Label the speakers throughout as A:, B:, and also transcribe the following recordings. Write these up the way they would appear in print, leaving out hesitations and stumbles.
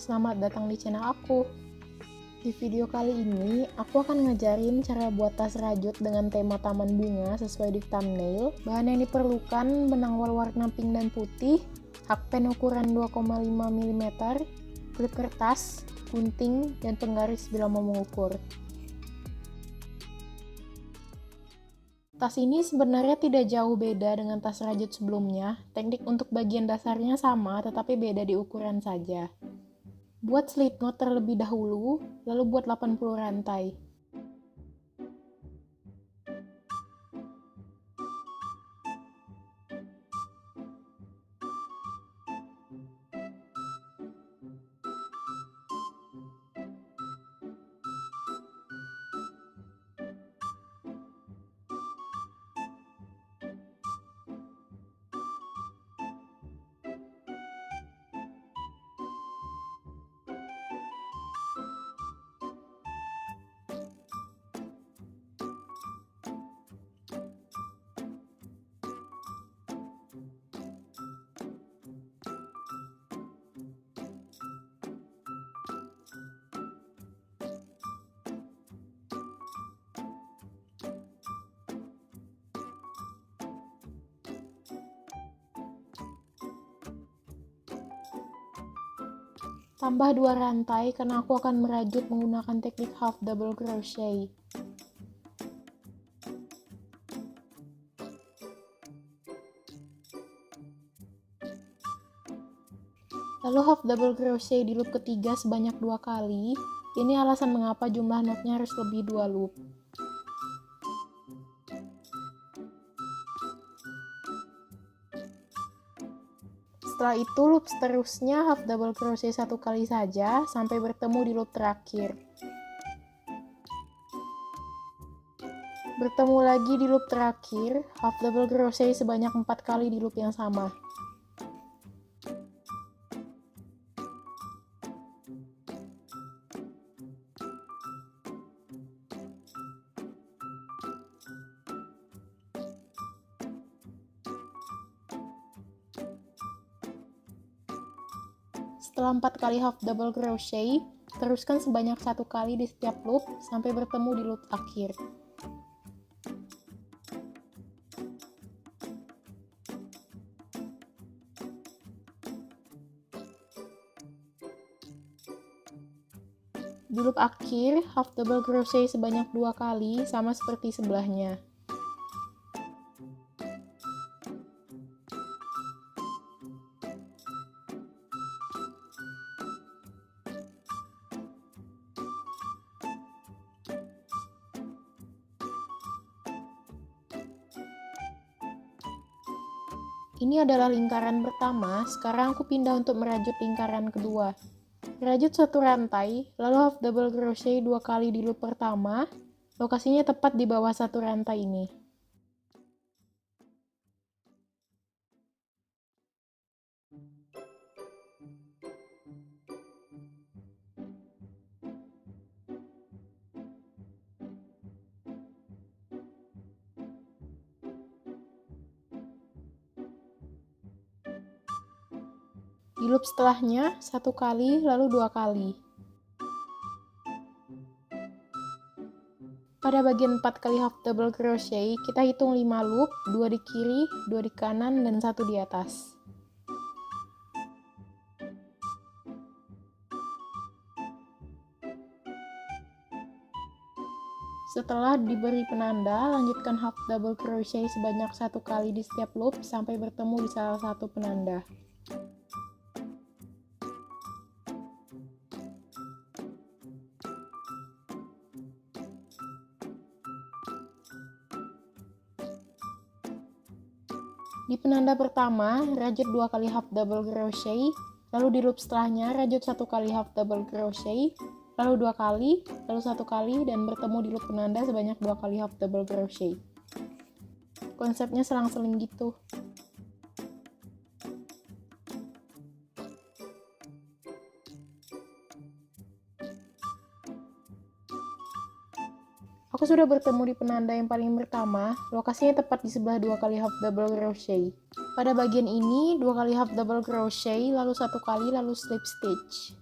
A: selamat datang di channel aku. Di video kali ini, aku akan ngajarin cara buat tas rajut dengan tema taman bunga sesuai di thumbnail. Bahan yang diperlukan: benang wol warna pink dan putih, hakpen ukuran 2,5 mm, klip kertas, gunting, dan penggaris bila mau mengukur. Tas ini sebenarnya tidak jauh beda dengan tas rajut sebelumnya. Teknik untuk bagian dasarnya sama, tetapi beda di ukuran saja. Buat slip knot terlebih dahulu, lalu buat 80 rantai. Tambah 2 rantai karena aku akan merajut menggunakan teknik half double crochet. Lalu half double crochet di loop ketiga sebanyak 2 kali. Ini alasan mengapa jumlah knotnya harus lebih 2 loop. Setelah itu loop seterusnya half double crochet 1 kali saja sampai bertemu di loop terakhir. Bertemu lagi di loop terakhir, half double crochet sebanyak 4 kali di loop yang sama. Setelah 4 kali half double crochet, teruskan sebanyak 1 kali di setiap loop sampai bertemu di loop akhir. Di loop akhir, half double crochet sebanyak 2 kali, sama seperti sebelahnya. Ini adalah lingkaran pertama, sekarang aku pindah untuk merajut lingkaran kedua. Rajut 1 rantai, lalu half double crochet 2 kali di loop pertama, lokasinya tepat di bawah 1 rantai ini. Di loop setelahnya, 1 kali, lalu 2 kali. Pada bagian 4 kali half double crochet, kita hitung 5 loop, 2 di kiri, 2 di kanan, dan 1 di atas. Setelah diberi penanda, lanjutkan half double crochet sebanyak 1 kali di setiap loop sampai bertemu di salah satu penanda. Di penanda pertama, rajut 2 kali half double crochet, lalu di loop setelahnya rajut 1 kali half double crochet, lalu 2 kali, lalu 1 kali, dan bertemu di loop penanda sebanyak 2 kali half double crochet. Konsepnya selang-seling gitu. Aku sudah bertemu di penanda yang paling pertama, lokasinya tepat di sebelah 2 kali half double crochet. Pada bagian ini, 2 kali half double crochet, lalu 1 kali, lalu slip stitch.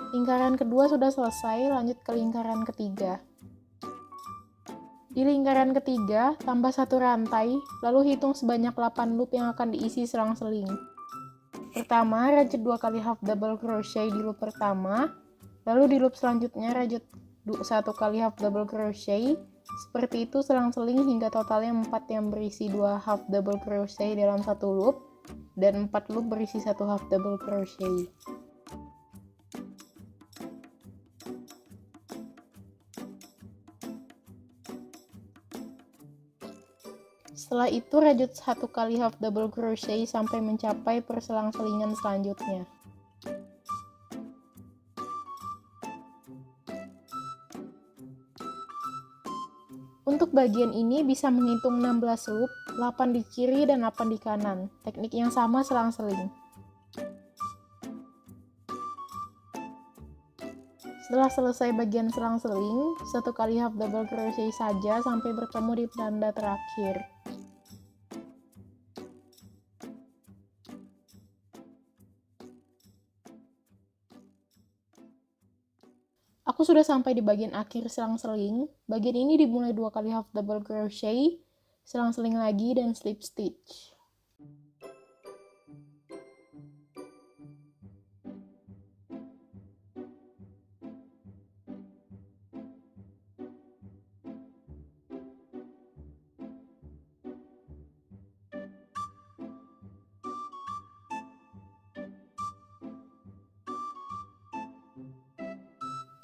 A: Lingkaran kedua sudah selesai, lanjut ke lingkaran ketiga. Di lingkaran ketiga, tambah satu rantai, lalu hitung sebanyak 8 loop yang akan diisi selang-seling. Pertama, rajut 2 kali half double crochet di loop pertama, lalu di loop selanjutnya rajut 1 kali half double crochet. Seperti itu selang-seling hingga totalnya 4 yang berisi 2 half double crochet dalam satu loop, dan 4 loop berisi 1 half double crochet. Setelah itu rajut 1 kali half double crochet sampai mencapai perselang-selingan selanjutnya. Untuk bagian ini bisa menghitung 16 loop, 8 di kiri dan 8 di kanan. Teknik yang sama selang-seling. Setelah selesai bagian selang-seling, 1 kali half double crochet saja sampai bertemu di tanda terakhir. Aku sudah sampai di bagian akhir selang-seling. Bagian ini dimulai 2 kali half double crochet, selang-seling lagi, dan slip stitch.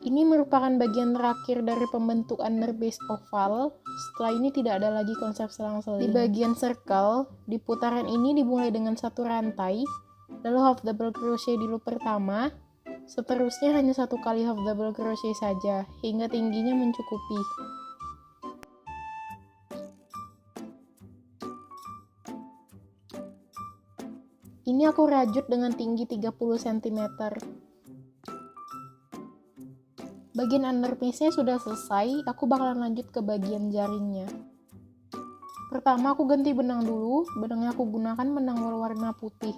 A: Ini merupakan bagian terakhir dari pembentukan base oval. Setelah ini tidak ada lagi konsep selang-seling. Di bagian circle, di putaran ini dimulai dengan satu rantai, lalu half double crochet di loop pertama, seterusnya hanya 1 kali half double crochet saja, hingga tingginya mencukupi. Ini aku rajut dengan tinggi 30 cm. Bagian underpiece-nya sudah selesai, aku bakalan lanjut ke bagian jaringnya. Pertama aku ganti benang dulu, benangnya aku gunakan benang wol warna putih.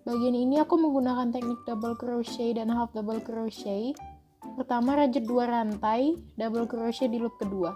A: Bagian ini aku menggunakan teknik double crochet dan half double crochet. Pertama rajut 2 rantai, double crochet di loop kedua.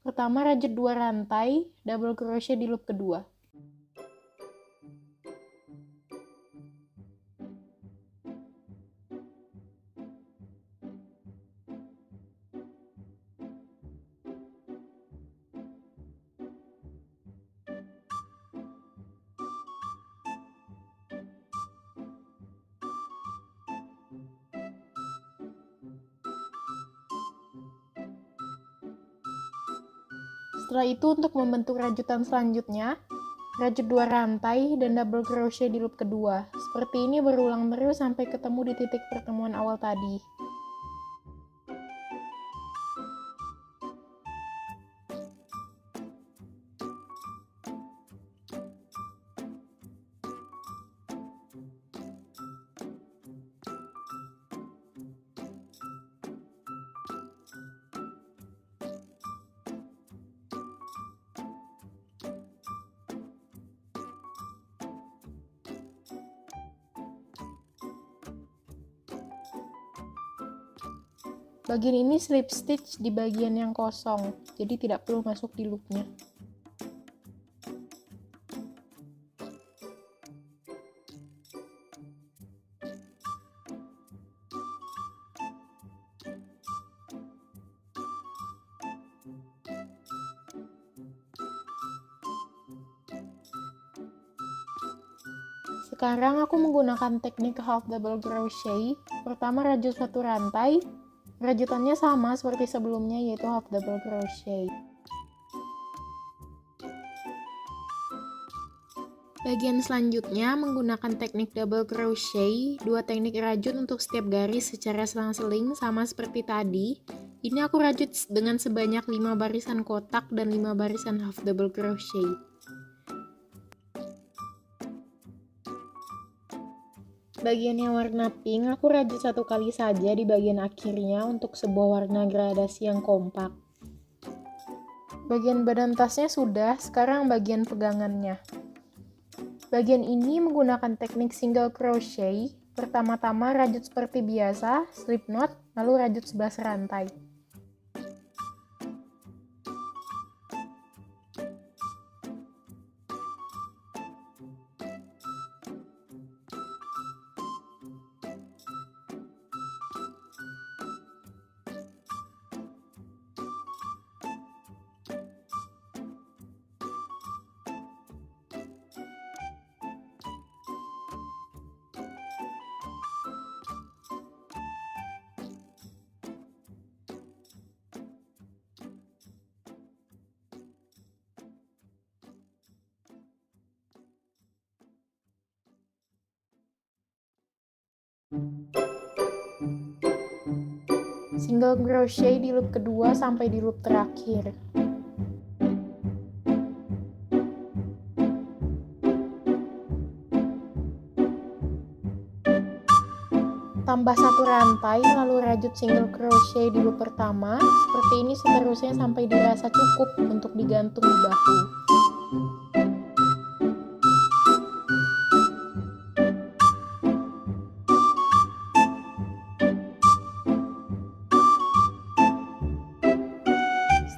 A: Pertama rajut 2 rantai, double crochet di loop kedua. Setelah itu untuk membentuk rajutan selanjutnya, rajut 2 rantai dan double crochet di loop kedua. Seperti ini berulang terus sampai ketemu di titik pertemuan awal tadi. Bagian ini slip stitch di bagian yang kosong, jadi tidak perlu masuk di loopnya. Sekarang aku menggunakan teknik half double crochet. Pertama rajut 1 rantai, rajutannya sama seperti sebelumnya yaitu half double crochet. Bagian selanjutnya menggunakan teknik double crochet, 2 teknik rajut untuk setiap garis secara selang-seling sama seperti tadi. Ini aku rajut dengan sebanyak 5 barisan kotak dan 5 barisan half double crochet. Bagian yang warna pink aku rajut 1 kali saja di bagian akhirnya untuk sebuah warna gradasi yang kompak. Bagian badan tasnya sudah, sekarang bagian pegangannya. Bagian ini menggunakan teknik single crochet. Pertama-tama rajut seperti biasa, slip knot, lalu rajut 11 rantai. Single crochet di loop kedua sampai di loop terakhir. Tambah 1 rantai lalu rajut single crochet di loop pertama. Seperti ini seterusnya sampai dirasa cukup untuk digantung di bahu.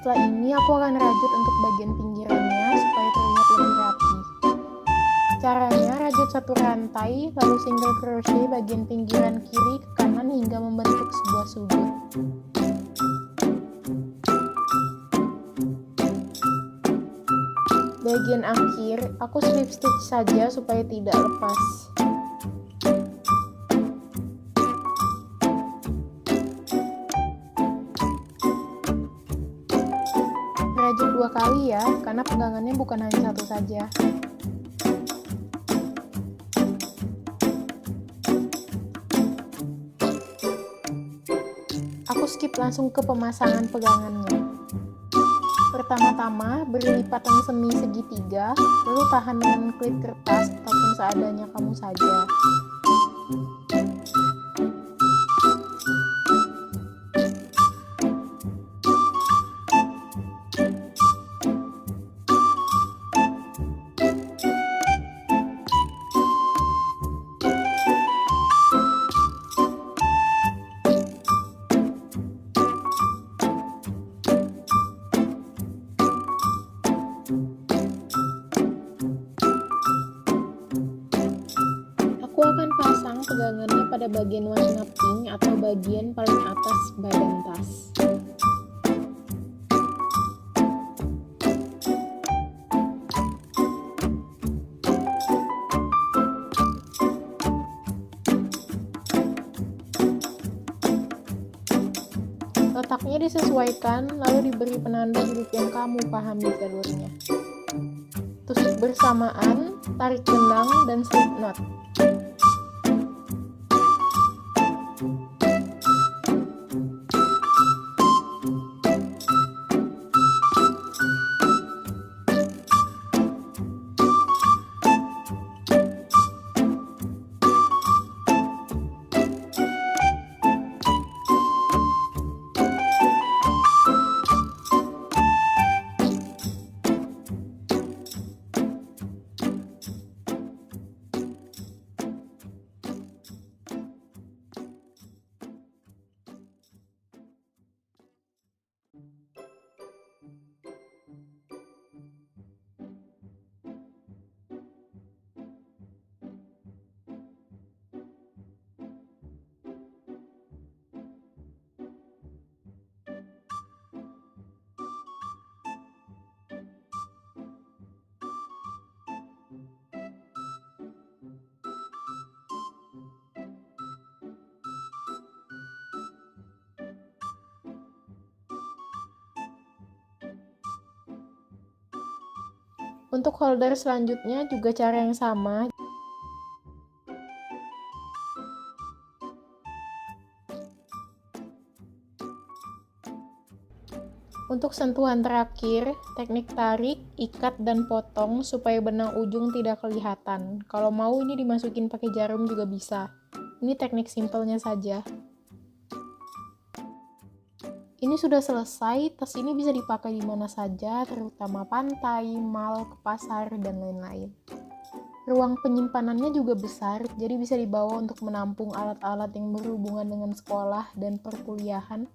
A: Setelah ini aku akan rajut untuk bagian pinggirannya supaya terlihat lebih rapi. Caranya rajut 1 rantai lalu single crochet bagian pinggiran kiri ke kanan hingga membentuk sebuah sudut. Bagian akhir aku slip stitch saja supaya tidak lepas. Rajut 2 kali ya, karena pegangannya bukan hanya 1 saja. Aku skip langsung ke pemasangan pegangannya. Pertama-tama beri lipatan semi segitiga, lalu tahan dengan klit kertas ataupun seadanya kamu saja. Aku akan pasang pegangannya pada bagian warna pink atau bagian paling atas badan tas. Letaknya disesuaikan, lalu diberi penanda duduk yang kamu pahami jalurnya. Tusuk bersamaan, tarik benang, dan slip knot. Untuk holder selanjutnya juga cara yang sama. Untuk sentuhan terakhir, teknik tarik, ikat, dan potong supaya benang ujung tidak kelihatan. Kalau mau ini dimasukin pakai jarum juga bisa. Ini teknik simpelnya saja. Ini sudah selesai, tas ini bisa dipakai di mana saja, terutama pantai, mall, ke pasar, dan lain-lain. Ruang penyimpanannya juga besar, jadi bisa dibawa untuk menampung alat-alat yang berhubungan dengan sekolah dan perkuliahan.